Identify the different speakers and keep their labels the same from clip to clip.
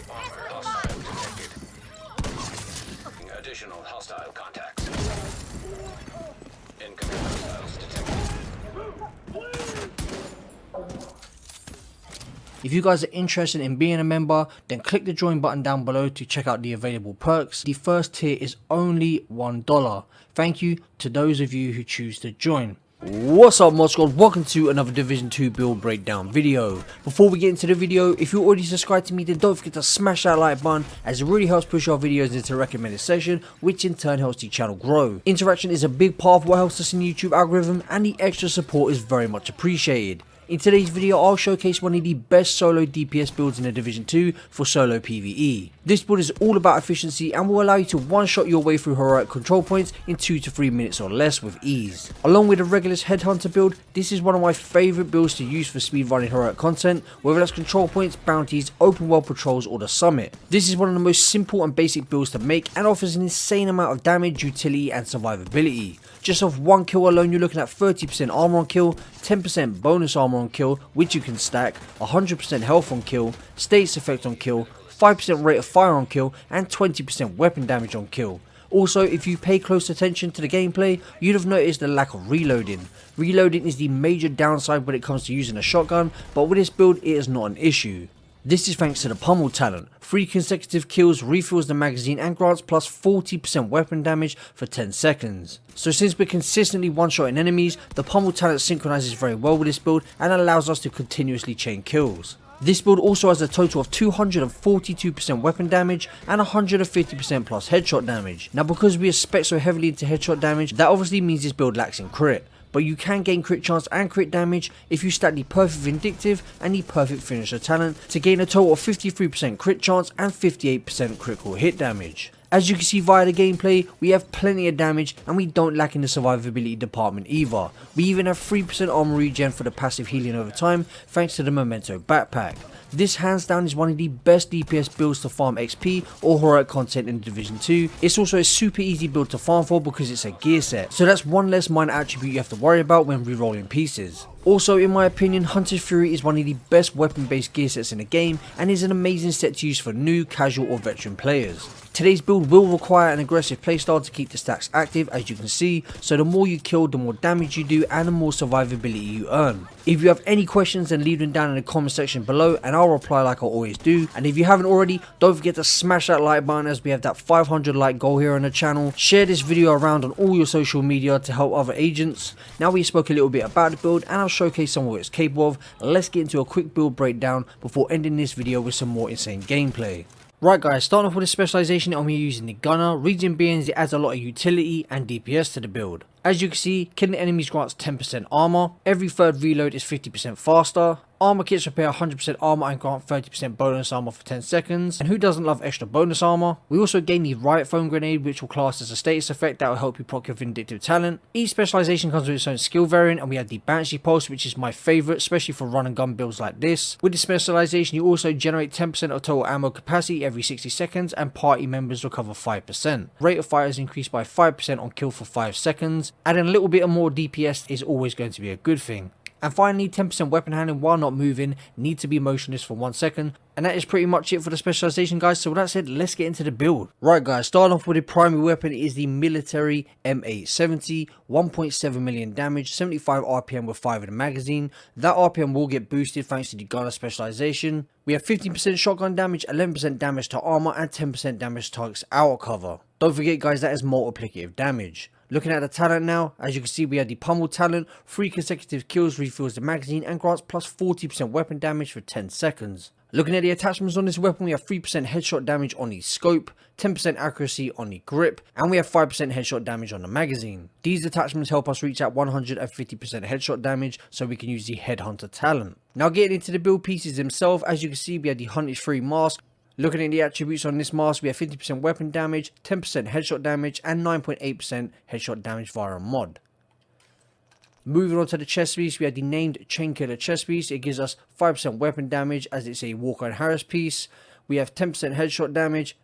Speaker 1: Hostile detected. Additional hostile contacts. Incoming hostiles detected.
Speaker 2: If you guys are interested in being a member, then click the join button down below to check out the available perks. The first tier is only $1. Thank you to those of you who choose to join. What's up mod squad, welcome to another Division 2 build breakdown video. Before we get into the video, if you're already subscribed to me, then don't forget to smash that like button, as it really helps push our videos into the recommended section, which in turn helps the channel grow. Interaction is a big part of what helps us in the YouTube algorithm, and the extra support is very much appreciated. In today's video, I'll showcase one of the best solo DPS builds in the Division 2 for solo PVE. This build is all about efficiency and will allow you to one-shot your way through heroic control points in 2 to 3 minutes or less with ease. Along with the Regulus Headhunter build, this is one of my favourite builds to use for speedrunning heroic content, whether that's control points, bounties, open world patrols or the summit. This is one of the most simple and basic builds to make and offers an insane amount of damage, utility and survivability. Just off one kill alone, you're looking at 30% armor on kill, 10% bonus armor on kill, which you can stack, 100% health on kill, status effect on kill, 5% rate of fire on kill, and 20% weapon damage on kill. Also, if you pay close attention to the gameplay, you'd have noticed the lack of reloading. Reloading is the major downside when it comes to using a shotgun, but with this build it is not an issue. This is thanks to the pummel talent. 3 consecutive kills refills the magazine and grants plus 40% weapon damage for 10 seconds. So since we're consistently one-shotting enemies, the pummel talent synchronizes very well with this build and allows us to continuously chain kills. This build also has a total of 242% weapon damage and 150% plus headshot damage. Now because we are spec so heavily into headshot damage, that obviously means this build lacks in crit. But you can gain crit chance and crit damage if you stack the perfect vindictive and the perfect finisher talent to gain a total of 53% crit chance and 58% critical hit damage. As you can see via the gameplay, we have plenty of damage and we don't lack in the survivability department either. We even have 3% armor regen for the passive healing over time thanks to the Memento backpack. This hands down is one of the best DPS builds to farm XP or heroic content in Division 2. It's also a super easy build to farm for because it's a gear set, so that's one less minor attribute you have to worry about when rerolling pieces. Also, in my opinion, Hunter's Fury is one of the best weapon based gear sets in the game and is an amazing set to use for new, casual or veteran players. Today's build will require an aggressive playstyle to keep the stacks active, as you can see, so the more you kill, the more damage you do and the more survivability you earn. If you have any questions, then leave them down in the comment section below and I'll reply like I always do. And if you haven't already, don't forget to smash that like button, as we have that 500 like goal here on the channel. Share this video around on all your social media to help other agents. Now we spoke a little bit about the build and I'll showcase some of what it's capable of. Let's get into a quick build breakdown before ending this video with some more insane gameplay. Right guys, starting off with the specialization, I'm here using the gunner. Reason being is it adds a lot of utility and DPS to the build. As you can see, killing enemies grants 10% armor, every third reload is 50% faster, armor kits repair 100% armor and grant 30% bonus armor for 10 seconds, and who doesn't love extra bonus armor? We also gain the riot foam grenade, which will class as a status effect that will help you proc your vindictive talent. Each specialization comes with its own skill variant, and we have the Banshee Pulse, which is my favourite, especially for run and gun builds like this. With the specialization, you also generate 10% of total ammo capacity every 60 seconds, and party members recover 5%. Rate of fire is increased by 5% on kill for 5 seconds. Adding a little bit more DPS is always going to be a good thing. And finally, 10% weapon handling while not moving, need to be motionless for 1 second. And that is pretty much it for the specialization guys, so with that said, let's get into the build. Right guys, starting off with the primary weapon is the military M870, 1.7 million damage, 75 RPM with 5 in the magazine. That RPM will get boosted thanks to the gunner specialization. We have 15% shotgun damage, 11% damage to armor and 10% damage to target's outer cover. Don't forget guys, that is multiplicative damage. Looking at the talent now, as you can see we have the pummel talent, 3 consecutive kills refills the magazine and grants plus 40% weapon damage for 10 seconds. Looking at the attachments on this weapon, we have 3% headshot damage on the scope, 10% accuracy on the grip, and we have 5% headshot damage on the magazine. These attachments help us reach at 150% headshot damage so we can use the Headhunter talent. Now getting into the build pieces themselves, as you can see we have the Hunter's Fury mask. Looking at the attributes on this mask, we have 50% weapon damage, 10% headshot damage, and 9.8% headshot damage via a mod. Moving on to the chest piece, we have the named Chain Killer chest piece. It gives us 5% weapon damage as it's a Walker and Harris piece. We have 10% headshot damage,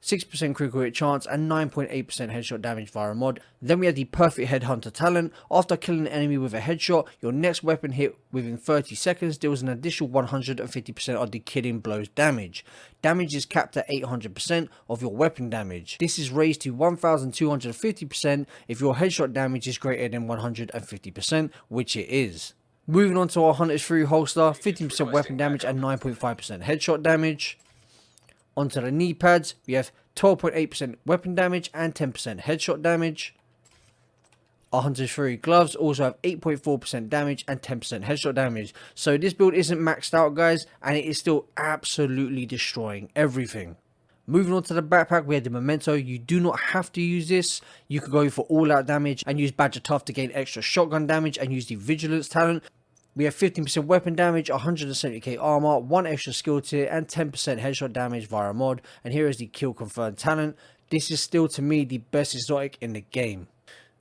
Speaker 2: 6% critical hit chance, and 9.8% headshot damage via a mod. Then we have the perfect headhunter talent. After killing an enemy with a headshot, your next weapon hit within 30 seconds deals an additional 150% of the killing blow's damage. Damage is capped at 800% of your weapon damage. This is raised to 1250% if your headshot damage is greater than 150%, which it is. Moving on to our Hunter's Fury holster, 15% weapon damage and 9.5% headshot damage. Onto the knee pads, we have 12.8% weapon damage and 10% headshot damage. Our Hunter's Fury gloves also have 8.4% damage and 10% headshot damage. So this build isn't maxed out, guys, and it is still absolutely destroying everything. Moving on to the backpack, we have the Memento. You do not have to use this. You could go for all out damage and use Badger Tough to gain extra shotgun damage and use the Vigilance talent. We have 15% weapon damage, 170k armor, 1 extra skill tier, and 10% headshot damage via a mod. And here is the kill confirmed talent. This is still, to me, the best exotic in the game.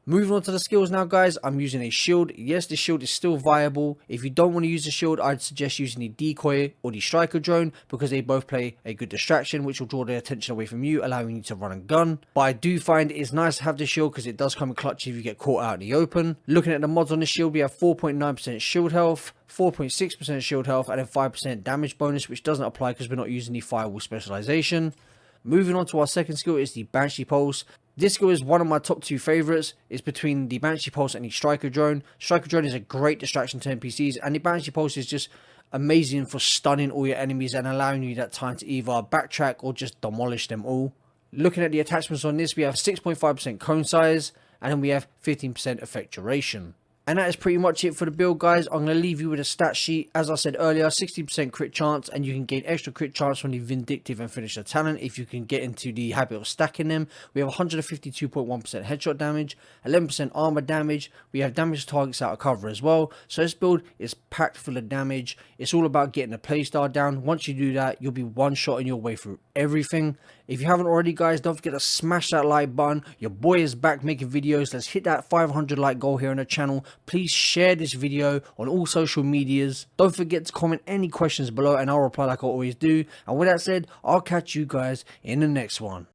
Speaker 2: Moving on to the skills now, guys, I'm using a shield. Yes, the shield is still viable. If you don't want to use the shield, I'd suggest using the decoy or the striker drone, because they both play a good distraction, which will draw their attention away from you, allowing you to run and gun. But I do find it's nice to have the shield because it does come in clutch if you get caught out in the open. Looking at the mods on the shield, we have 4.9% shield health, 4.6% shield health, and then 5% damage bonus, which doesn't apply because we're not using the firewall specialization. Moving on to our second skill is the Banshee Pulse. This skill is one of my top 2 favorites. It's between the Banshee Pulse and the Striker Drone. Striker Drone is a great distraction to NPCs, and the Banshee Pulse is just amazing for stunning all your enemies and allowing you that time to either backtrack or just demolish them all. Looking at the attachments on this, we have 6.5% cone size, and then we have 15% effect duration. And that is pretty much it for the build, guys. I'm going to leave you with a stat sheet. As I said earlier, 60% crit chance, and you can gain extra crit chance from the Vindictive and Finisher talent if you can get into the habit of stacking them. We have 152.1% headshot damage, 11% armor damage. We have damage to targets out of cover as well. So this build is packed full of damage. It's all about getting the playstyle down. Once you do that, you'll be one-shotting your way through everything. If you haven't already, guys, don't forget to smash that like button. Your boy is back making videos. Let's hit that 500 like goal here on the channel. Please share this video on all social medias. Don't forget to comment any questions below and I'll reply like I always do. And with that said, I'll catch you guys in the next one.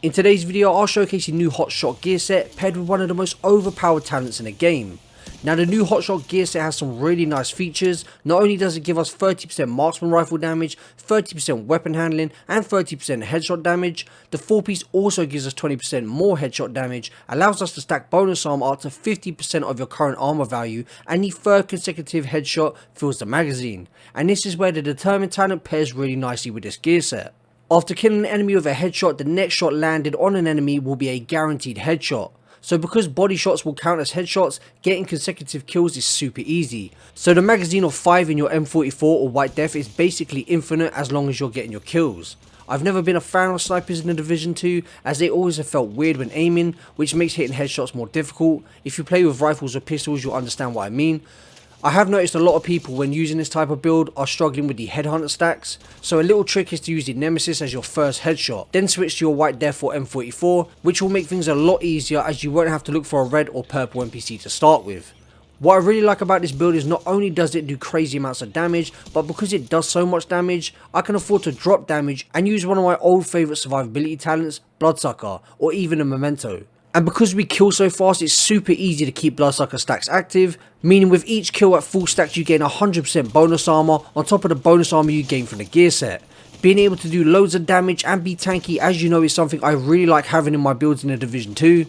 Speaker 2: In today's video, I'll showcase a new HOTSHOT gear set paired with one of the most overpowered talents in the game. Now, the new HOTSHOT gear set has some really nice features. Not only does it give us 30% marksman rifle damage, 30% weapon handling, and 30% headshot damage, the 4-piece also gives us 20% more headshot damage, allows us to stack bonus armor up to 50% of your current armor value, and the 3rd consecutive headshot fills the magazine. And this is where the determined talent pairs really nicely with this gear set. After killing an enemy with a headshot, the next shot landed on an enemy will be a guaranteed headshot. So because body shots will count as headshots, getting consecutive kills is super easy. So the magazine of 5 in your M44 or White Death is basically infinite as long as you're getting your kills. I've never been a fan of snipers in the Division 2 as they always have felt weird when aiming, which makes hitting headshots more difficult. If you play with rifles or pistols, you'll understand what I mean. I have noticed a lot of people when using this type of build are struggling with the headhunter stacks, so a little trick is to use the Nemesis as your first headshot, then switch to your White Death or M44, which will make things a lot easier as you won't have to look for a red or purple NPC to start with. What I really like about this build is not only does it do crazy amounts of damage, but because it does so much damage, I can afford to drop damage and use one of my old favourite survivability talents, Bloodsucker, or even a Memento. And because we kill so fast, it's super easy to keep Bloodsucker stacks active, meaning with each kill at full stacks you gain 100% bonus armor on top of the bonus armor you gain from the gear set. Being able to do loads of damage and be tanky, as you know, is something I really like having in my builds in the Division 2.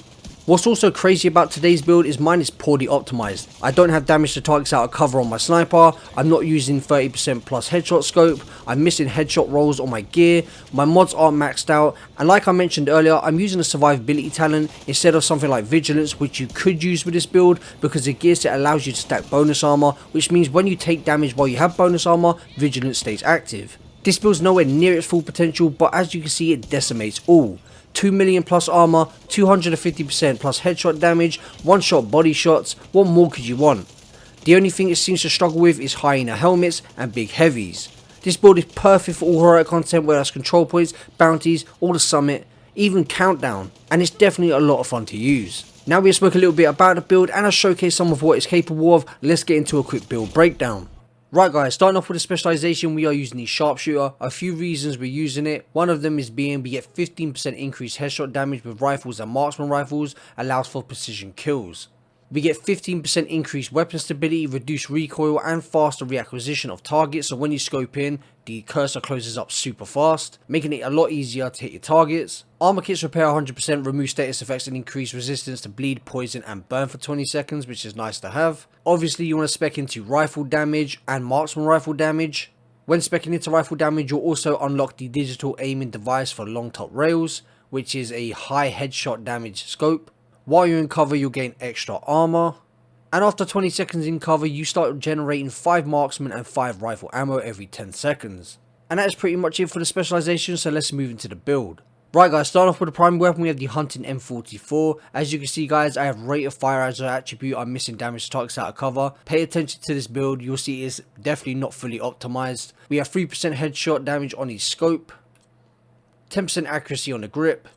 Speaker 2: What's also crazy about today's build is mine is poorly optimized. I don't have damage to targets out of cover on my sniper, I'm not using 30% plus headshot scope, I'm missing headshot rolls on my gear, my mods aren't maxed out, and like I mentioned earlier, I'm using a survivability talent instead of something like Vigilance, which you could use with this build because the gear set allows you to stack bonus armor, which means when you take damage while you have bonus armor, Vigilance stays active. This build's nowhere near its full potential, but as you can see, it decimates all. 2 million plus armor, 250% plus headshot damage, one-shot body shots, what more could you want? The only thing it seems to struggle with is hyena helmets and big heavies. This build is perfect for all heroic content, whether that's control points, bounties, or the summit. even countdown, and it's definitely a lot of fun to use. Now we have spoken a little bit about the build and I showcased some of what it's capable of, let's get into a quick build breakdown. Right guys, starting off with the specialization, we are using the sharpshooter. A few reasons we're using it. One of them is being we get 15% increased headshot damage with rifles and marksman rifles, allows for precision kills. We get 15% increased weapon stability, reduced recoil and faster reacquisition of targets, so when you scope in, the cursor closes up super fast, making it a lot easier to hit your targets. Armor kits repair 100%, remove status effects and increase resistance to bleed, poison and burn for 20 seconds, which is nice to have. Obviously you want to spec into rifle damage and marksman rifle damage. When specing into rifle damage, you'll also unlock the digital aiming device for long top rails, which is a high headshot damage scope. While you're in cover, you'll gain extra armor. And after 20 seconds in cover, you start generating 5 marksman and 5 rifle ammo every 10 seconds. And that is pretty much it for the specialization, so let's move into the build. Right guys, starting off with the primary weapon, we have the hunting M44. As you can see guys, I have rate of fire as an attribute. I'm missing damage to targets out of cover. Pay attention to this build, you'll see it's definitely not fully optimized. We have 3% headshot damage on each scope, 10% accuracy on the grip,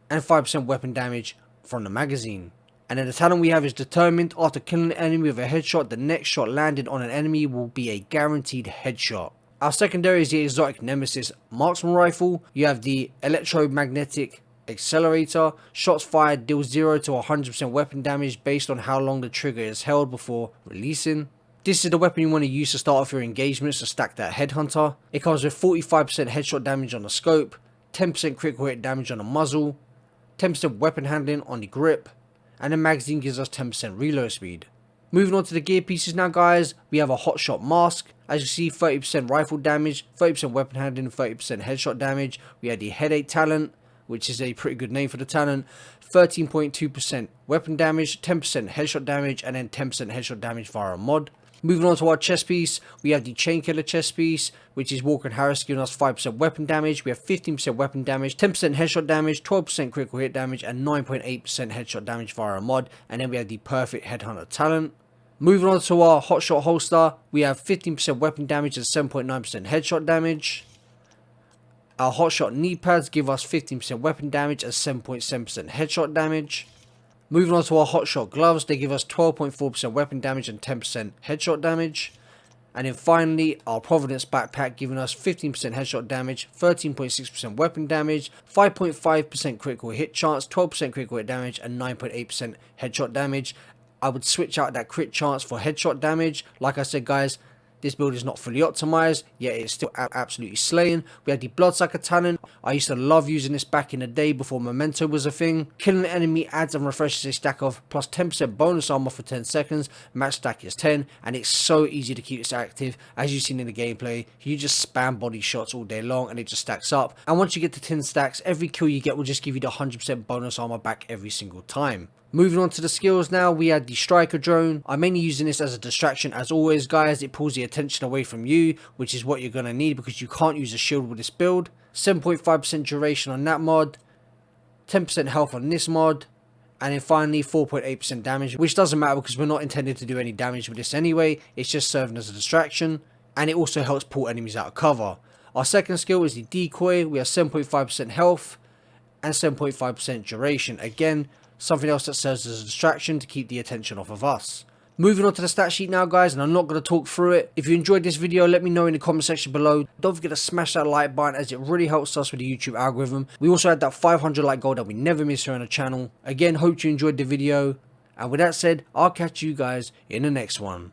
Speaker 2: and 5% weapon damage from the magazine. And then the talent we have is determined. After killing an enemy with a headshot, the next shot landed on an enemy will be a guaranteed headshot. Our secondary is the exotic nemesis marksman rifle. You have the electromagnetic accelerator. Shots fired deal 0 to 100% weapon damage based on how long the trigger is held before releasing. This is the weapon you want to use to start off your engagements to stack that headhunter. It comes with 45% headshot damage on the scope, 10% critical hit damage on the muzzle, 10% weapon handling on the grip, and the magazine gives us 10% reload speed. Moving on to the gear pieces now guys, we have a HOTSHOT mask. As you see, 30% rifle damage, 30% weapon handling, 30% headshot damage. We have the headache talent, which is a pretty good name for the talent, 13.2% weapon damage, 10% headshot damage, and then 10% headshot damage via a mod. Moving on to our chest piece, we have the chain killer chest piece, which is Walker and Harris giving us 5% weapon damage. We have 15% weapon damage, 10% headshot damage, 12% critical hit damage, and 9.8% headshot damage via a mod. And then we have the perfect headhunter talent. Moving on to our HOTSHOT holster, we have 15% weapon damage and 7.9% headshot damage. Our HOTSHOT knee pads give us 15% weapon damage and 7.7% headshot damage. Moving on to our HOTSHOT gloves, they give us 12.4% weapon damage and 10% headshot damage. And then finally, our Providence backpack giving us 15% headshot damage, 13.6% weapon damage, 5.5% critical hit chance, 12% critical hit damage, and 9.8% headshot damage. I would switch out that crit chance for headshot damage. Like I said guys, this build is not fully optimized, yet it's still absolutely slaying. We have the Bloodsucker talent. I used to love using this back in the day before Memento was a thing. Killing an enemy adds and refreshes a stack of plus 10% bonus armor for 10 seconds. Max stack is 10, and it's so easy to keep this active. As you've seen in the gameplay, you just spam body shots all day long and it just stacks up. And once you get to 10 stacks, every kill you get will just give you the 100% bonus armor back every single time. Moving on to the skills now, we had the striker drone. I'm mainly using this as a distraction as always guys. It pulls the attention away from you, which is what you're going to need because you can't use a shield with this build. 7.5% duration on that mod, 10% health on this mod, and then finally 4.8% damage, which doesn't matter because we're not intended to do any damage with this anyway. It's just serving as a distraction, and it also helps pull enemies out of cover. Our second skill is the decoy. We have 7.5% health and 7.5% duration. Again, something else that serves as a distraction to keep the attention off of us. Moving on to the stat sheet now guys, and I'm not going to talk through it. If you enjoyed this video, let me know in the comment section below. Don't forget to smash that like button as it really helps us with the YouTube algorithm. We also had that 500 like goal that we never miss here on the channel. Again, hope you enjoyed the video, and with that said, I'll catch you guys in the next one.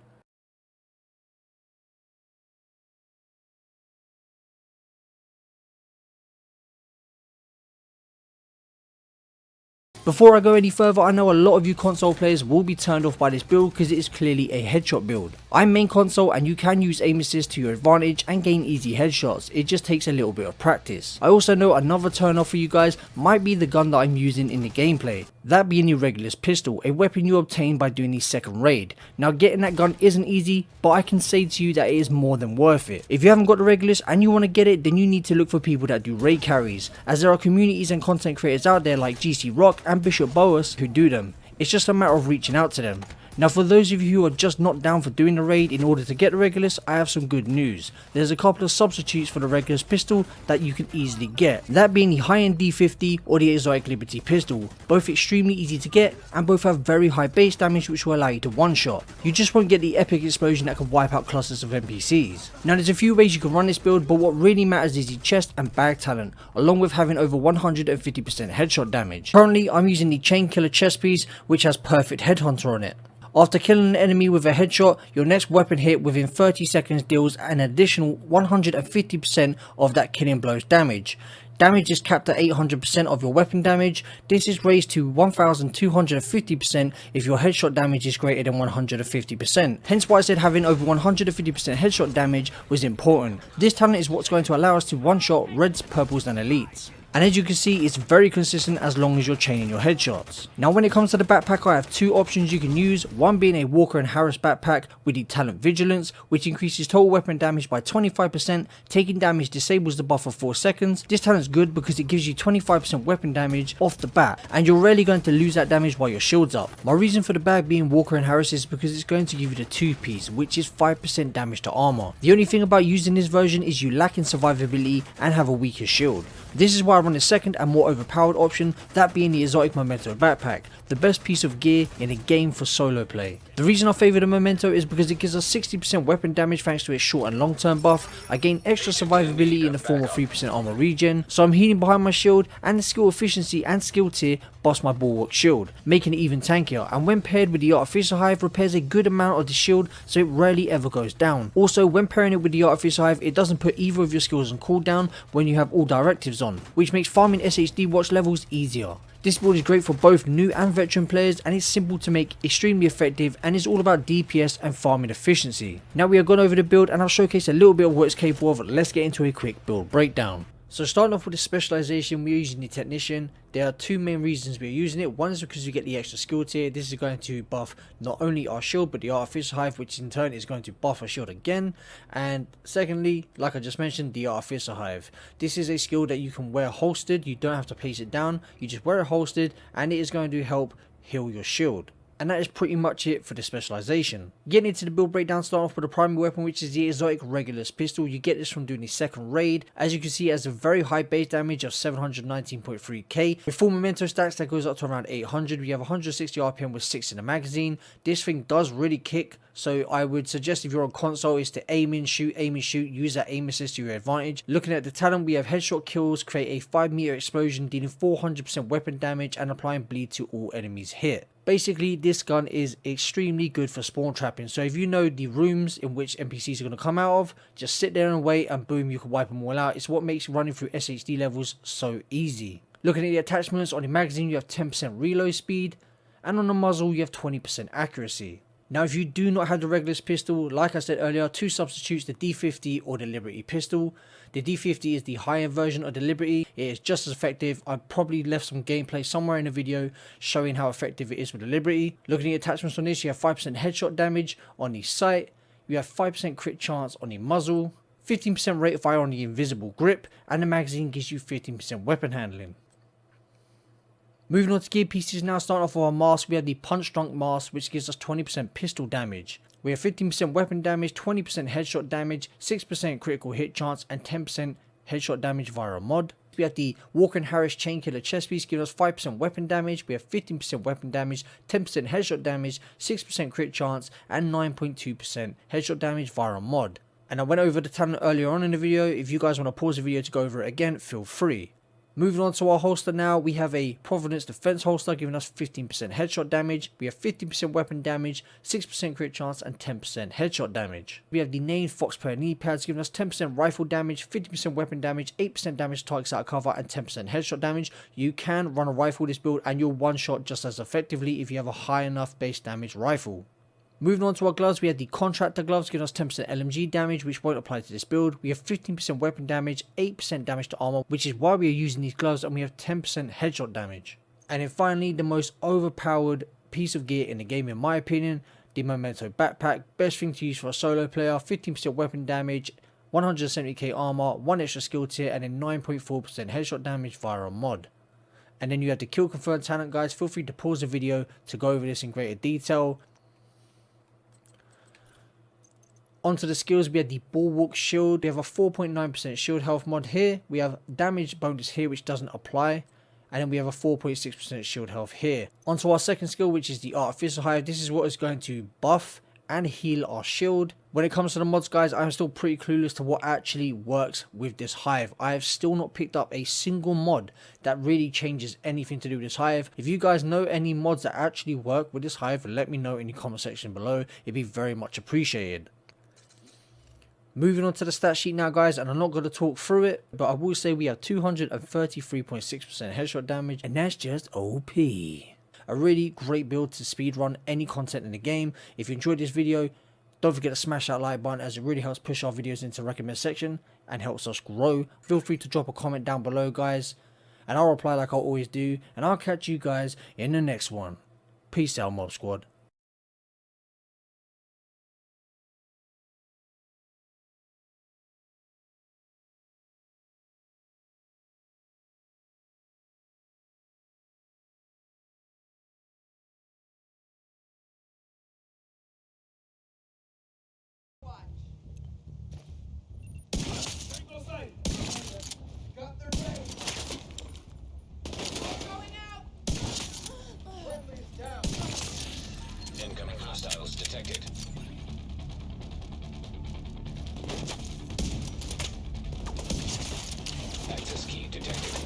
Speaker 2: Before I go any further, I know a lot of you console players will be turned off by this build because it is clearly a headshot build. I'm main console and you can use aim assist to your advantage and gain easy headshots, it just takes a little bit of practice. I also know another turn off for you guys might be the gun that I'm using in the gameplay. That being the Regulus pistol, a weapon you obtain by doing the second raid. Now getting that gun isn't easy, but I can say to you that it is more than worth it. If you haven't got the Regulus and you want to get it, then you need to look for people that do raid carries, as there are communities and content creators out there like GC Rock and Bishop Boas who do them. It's just a matter of reaching out to them. Now for those of you who are just not down for doing the raid in order to get the Regulus, I have some good news. There's a couple of substitutes for the Regulus pistol that you can easily get, that being the high-end D50 or the Exotic Liberty pistol. Both extremely easy to get and both have very high base damage which will allow you to one-shot. You just won't get the epic explosion that can wipe out clusters of NPCs. Now there's a few ways you can run this build, but what really matters is the chest and bag talent, along with having over 150% headshot damage. Currently I'm using the Chain Killer chest piece which has perfect headhunter on it. After killing an enemy with a headshot, your next weapon hit within 30 seconds deals an additional 150% of that killing blow's damage. Damage is capped at 800% of your weapon damage. This is raised to 1250% if your headshot damage is greater than 150%. Hence why I said having over 150% headshot damage was important. This talent is what's going to allow us to one-shot reds, purples and elites. And as you can see, it's very consistent as long as you're chaining your headshots. Now when it comes to the backpack, I have two options you can use, one being a Walker and Harris backpack with the talent Vigilance, which increases total weapon damage by 25%, taking damage disables the buff for 4 seconds. This talent's good because it gives you 25% weapon damage off the bat, and you're rarely going to lose that damage while your shield's up. My reason for the bag being Walker and Harris is because it's going to give you the 2-piece, which is 5% damage to armor. The only thing about using this version is you lack in survivability and have a weaker shield. This is why I run the second and more overpowered option, that being the Exotic Memento backpack, the best piece of gear in a game for solo play. The reason I favour the Memento is because it gives us 60% weapon damage thanks to its short and long term buff. I gain extra survivability in the form of 3% armor regen, so I'm healing behind my shield, and the skill efficiency and skill tier buffs my bulwark shield, making it even tankier, and when paired with the Artificer Hive repairs a good amount of the shield so it rarely ever goes down. Also when pairing it with the Artificer Hive, it doesn't put either of your skills on cooldown when you have all directives on, which makes farming SHD watch levels easier. This build is great for both new and veteran players, and it's simple to make, extremely effective, and is all about DPS and farming efficiency. Now we have gone over the build and I'll showcase a little bit of what it's capable of. Let's get into a quick build breakdown. So starting off with the specialization, we're using the Technician. There are two main reasons we're using it. One is because we get the extra skill tier. This is going to buff not only our shield but the Artificer Hive, which in turn is going to buff our shield again. And secondly, like I just mentioned, the Artificer Hive. This is a skill that you can wear holstered. You don't have to place it down. You just wear it holstered and it is going to help heal your shield. And that is pretty much it for the specialization. Getting into the build breakdown, start off with the primary weapon, which is the Exotic Regulus pistol. You get this from doing the second raid. As you can see, it has a very high base damage of 719.3k. With full memento stacks, that goes up to around 800. We have 160 RPM with 6 in the magazine. This thing does really kick. So I would suggest if you're on console is to aim in, shoot, use that aim assist to your advantage. Looking at the talent, we have headshot kills, create a 5-meter explosion, dealing 400% weapon damage and applying bleed to all enemies hit. Basically, this gun is extremely good for spawn trapping, so if you know the rooms in which NPCs are going to come out of, just sit there and wait and boom, you can wipe them all out. It's what makes running through SHD levels so easy. Looking at the attachments, on the magazine you have 10% reload speed, and on the muzzle you have 20% accuracy. Now if you do not have the Regulus pistol, like I said earlier, two substitutes, the D50 or the Liberty pistol. The D50 is the higher version of the Liberty. It is just as effective. I probably left some gameplay somewhere in the video showing how effective it is with the Liberty. Looking at the attachments on this, you have 5% headshot damage on the sight, you have 5% crit chance on the muzzle, 15% rate of fire on the invisible grip, and the magazine gives you 15% weapon handling. Moving on to gear pieces now, starting off with our mask, we have the Punch Drunk mask, which gives us 20% pistol damage. We have 15% weapon damage, 20% headshot damage, 6% critical hit chance, and 10% headshot damage via a mod. We have the Walker and Harris Chain Killer chest piece, giving us 5% weapon damage. We have 15% weapon damage, 10% headshot damage, 6% crit chance, and 9.2% headshot damage via a mod. And I went over the talent earlier on in the video. If you guys want to pause the video to go over it again, feel free. Moving on to our holster now, we have a Providence Defense holster giving us 15% headshot damage. We have 15% weapon damage, 6% crit chance, and 10% headshot damage. We have the named Foxplayer knee pads giving us 10% rifle damage, 50% weapon damage, 8% damage to targets out of cover, and 10% headshot damage. You can run a rifle this build and you'll one shot just as effectively if you have a high enough base damage rifle. Moving on to our gloves, we have the Contractor gloves giving us 10% LMG damage, which won't apply to this build. We have 15% weapon damage, 8% damage to armor, which is why we are using these gloves, and we have 10% headshot damage. And then finally, the most overpowered piece of gear in the game in my opinion, the Memento backpack. Best thing to use for a solo player, 15% weapon damage, 170k armor, 1 extra skill tier, and then 9.4% headshot damage via a mod. And then you have the kill confirmed talent, guys. Feel free to pause the video to go over this in greater detail. Onto the skills, we have the Bulwark Shield. We have a 4.9% shield health mod here. We have damage bonus here, which doesn't apply. And then we have a 4.6% shield health here. Onto our second skill, which is the Artificial Hive. This is what is going to buff and heal our shield. When it comes to the mods, guys, I'm still pretty clueless to what actually works with this hive. I have still not picked up a single mod that really changes anything to do with this hive. If you guys know any mods that actually work with this hive, let me know in the comment section below. It'd be very much appreciated. Moving on to the stat sheet now, guys, and I'm not going to talk through it, but I will say we have 233.6% headshot damage, and that's just OP. A really great build to speedrun any content in the game. If you enjoyed this video, don't forget to smash that like button, as it really helps push our videos into the recommend section and helps us grow. Feel free to drop a comment down below, guys, and I'll reply like I always do, and I'll catch you guys in the next one. Peace out, Mob Squad.
Speaker 1: Incoming hostiles detected. Access key detected.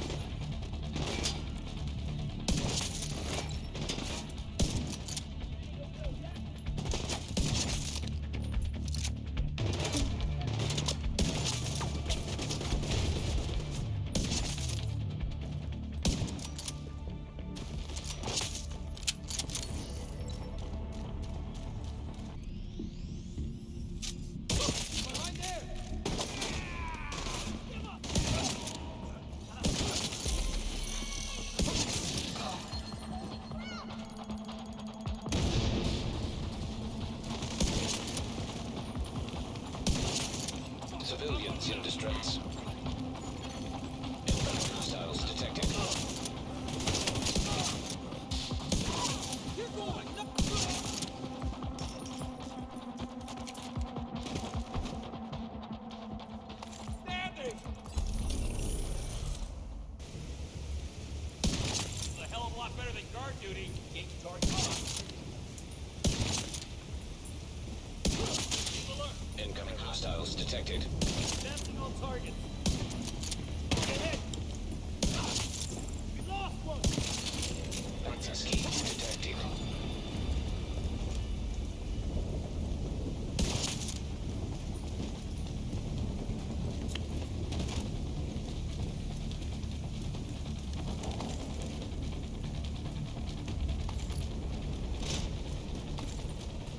Speaker 1: Civilians in distress. Incoming hostiles detected.
Speaker 3: Standing! This is a hell of a lot better than guard duty. Get your target on.
Speaker 1: Incoming hostiles detected.
Speaker 3: Advancing all targets.